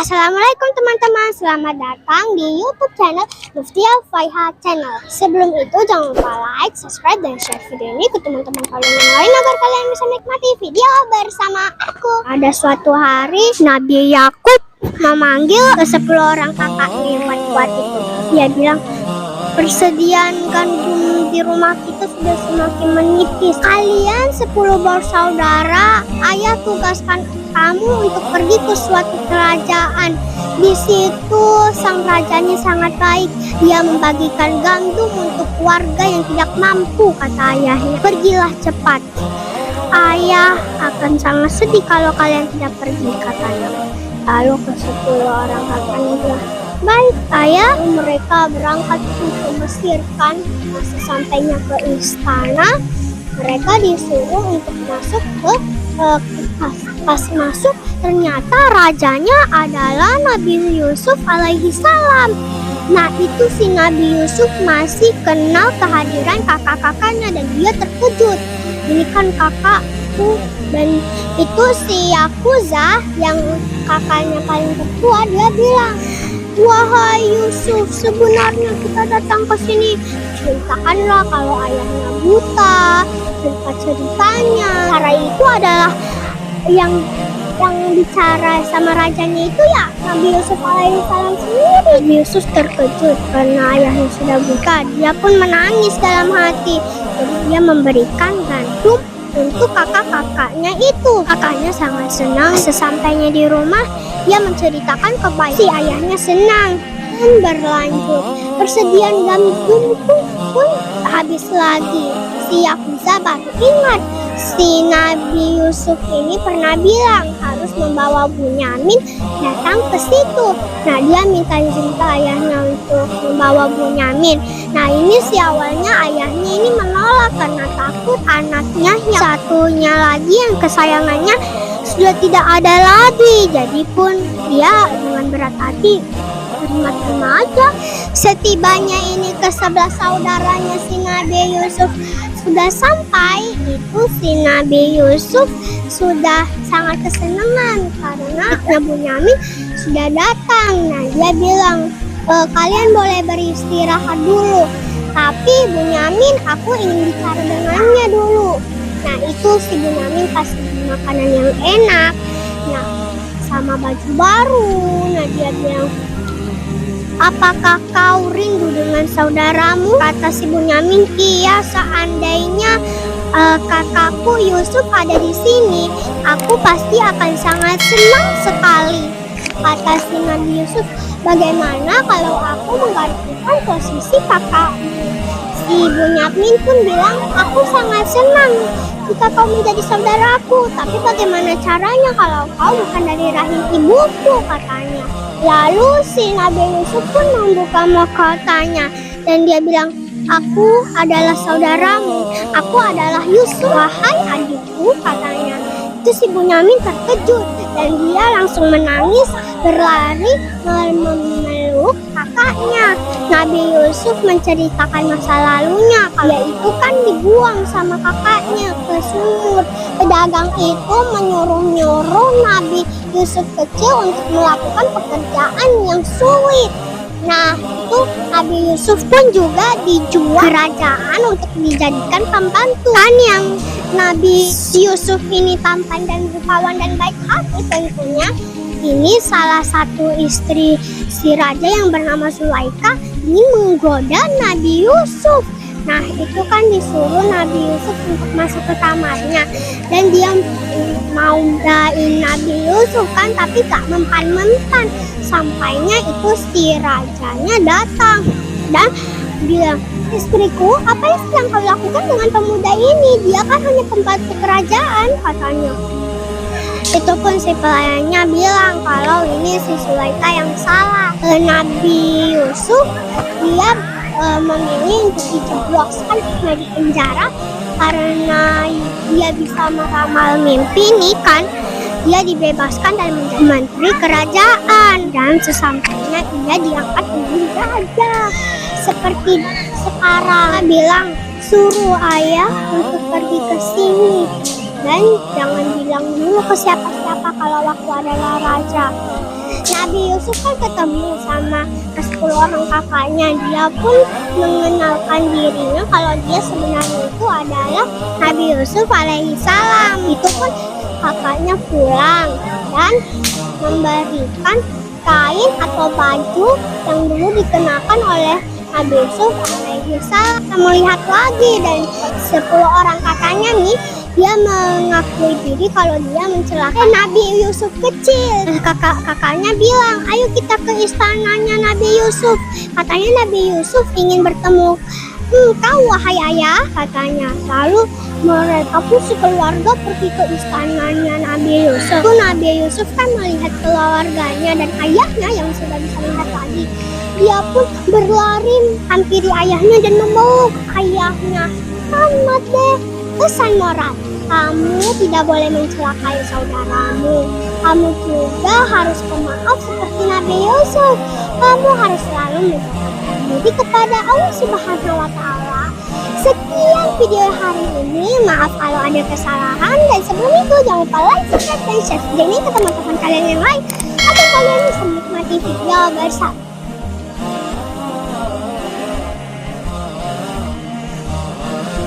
Assalamualaikum teman-teman, selamat datang di YouTube channel Muftia Faiha Channel. Sebelum itu jangan lupa like, subscribe, dan share video ini ke teman-teman kalian yang lain agar kalian bisa menikmati video bersama aku. Ada suatu hari Nabi Yakub memanggil ke 10 orang kakaknya yang kuat itu. Dia bilang, persediaan gandum di rumah kita sudah semakin menipis. Kalian 10 bersaudara, ayah tugaskan kamu untuk pergi ke suatu kerajaan. Di situ sang rajanya sangat baik. Dia membagikan gandum untuk warga yang tidak mampu, kata ayahnya. Pergilah cepat. Ayah akan sangat sedih kalau kalian tidak pergi, katanya. Lalu ke 10 orang kakaknya bilang, baik ayah. Mereka berangkat ke Mesir kan. Sesampainya ke istana, mereka disuruh untuk masuk ke pas masuk ternyata rajanya adalah Nabi Yusuf alaihi salam. Nah itu si Nabi Yusuf masih kenal kehadiran kakak-kakaknya dan dia terkejut. Ini kan kakakku. Dan itu si Yakuza yang kakaknya paling tertua, dia bilang, wahai Yusuf, sebenarnya kita datang ke sini. Ceritakanlah kalau ayahnya buta, ceritanya. Cara itu adalah yang bicara sama rajanya itu ya Nabi Yusuf alaihissalam sendiri. Nabi Yusuf terkejut karena ayahnya sudah buta. Dia pun menangis dalam hati. Jadi dia memberikan gandum untuk kakak-kakaknya itu. Kakaknya sangat senang. Sesampainya di rumah, dia menceritakan kepada si ayahnya senang. Dan berlanjut, persediaan gandum pun habis lagi. Si Yakuza baru ingat, si Nabi Yusuf ini pernah bilang harus membawa Bunyamin datang ke situ. Nah dia minta izin ke ayahnya untuk membawa Bunyamin. Nah ini si awalnya ayahnya ini menolak karena takut anaknya yang satunya lagi yang kesayangannya sudah tidak ada lagi. Jadi pun dia dengan berat hati terima-terima aja. Setibanya ini ke 11 saudaranya si Nabi Yusuf sudah sampai, itu si Nabi Yusuf sudah sangat kesenangan karena Bunyamin sudah datang. Nah dia bilang, kalian boleh beristirahat dulu, tapi Bunyamin aku ingin bicara dengannya dulu. Nah itu si Bunyamin kasih makanan yang enak, nah sama baju baru. Nah dia bilang, apakah kau rindu dengan saudaramu? Kata si Bunyamin, iya, seandainya kakakku Yusuf ada di sini, aku pasti akan sangat senang sekali. Kata si Nabi Yusuf, bagaimana kalau aku menggantikan posisi kakakmu? Si Bunyamin pun bilang, aku sangat senang jika kau menjadi saudaraku, tapi bagaimana caranya kalau kau bukan dari rahim ibuku, katanya. Lalu si Nabi Yusuf pun membuka mahkotanya dan dia bilang, aku adalah saudaramu, aku adalah Yusuf, wahai adikku, katanya. Itu si Bunyamin terkejut dan dia langsung menangis, berlari memeluk kakaknya. Nabi Yusuf menceritakan masa lalunya, kalau itu kan dibuang sama kakaknya ke sumur. Pedagang itu menyuruh-nyuruh Nabi Yusuf kecil untuk melakukan pekerjaan yang sulit. Nah itu Nabi Yusuf pun juga dijual kerajaan untuk dijadikan pembantu. Kan yang Nabi Yusuf ini tampan dan rupawan dan baik hati tentunya. Ini salah satu istri si raja yang bernama Zulaika ini menggoda Nabi Yusuf. Nah itu kan disuruh Nabi Yusuf untuk masuk ke kamarnya dan dia mau dain Nabi Yusuf kan, tapi gak mempan-mempan. Sampainya itu si rajanya datang dan bilang, istriku, apa yang sedang kau lakukan dengan pemuda ini? Dia kan hanya pembantu kerajaan, katanya. Itu pun si pelayannya bilang kalau ini si Zulaika yang salah. Nabi Yusuf dia memilih untuk dijebloskan di penjara karena dia bisa meramal mimpi nih kan. Dia dibebaskan dan menjadi menteri kerajaan dan sesampainya dia diangkat menjadi raja. Seperti sekarang bilang, suruh ayah untuk pergi ke sini dan jangan bilang dulu ke siapa-siapa kalau aku adalah raja. Nabi Yusuf kan ketemu sama ke-10 orang kakaknya. Dia pun mengenalkan dirinya kalau dia sebenarnya itu adalah Nabi Yusuf alaihi salam. Itu pun kakaknya pulang dan memberikan kain atau baju yang dulu dikenakan oleh Nabi Yusuf alaihi salam. Kita melihat lagi dan 10 orang kakaknya nih, dia mengakui diri kalau dia mencelakai Nabi Yusuf kecil. Kakaknya bilang, ayo kita ke istananya Nabi Yusuf. Katanya Nabi Yusuf ingin bertemu kau wahai ayah, katanya. Lalu mereka pun sekeluarga pergi ke istananya Nabi Yusuf. Nabi Yusuf kan melihat keluarganya dan ayahnya yang sudah bisa melihat lagi. Dia pun berlari hampiri ayahnya dan memeluk ayahnya. Selamat deh, pesan moral. Kamu tidak boleh mencelakai saudaramu. Kamu juga harus pemaaf seperti Nabi Yusuf. Kamu harus selalu mendekatkan diri kepada Allah Subhanahu wa Ta'ala. Sekian video hari ini. Maaf kalau ada kesalahan. Dan sebelum itu jangan lupa like, subscribe, dan share video ini ke teman-teman kalian yang lain agar kalian bisa menikmati video bersama.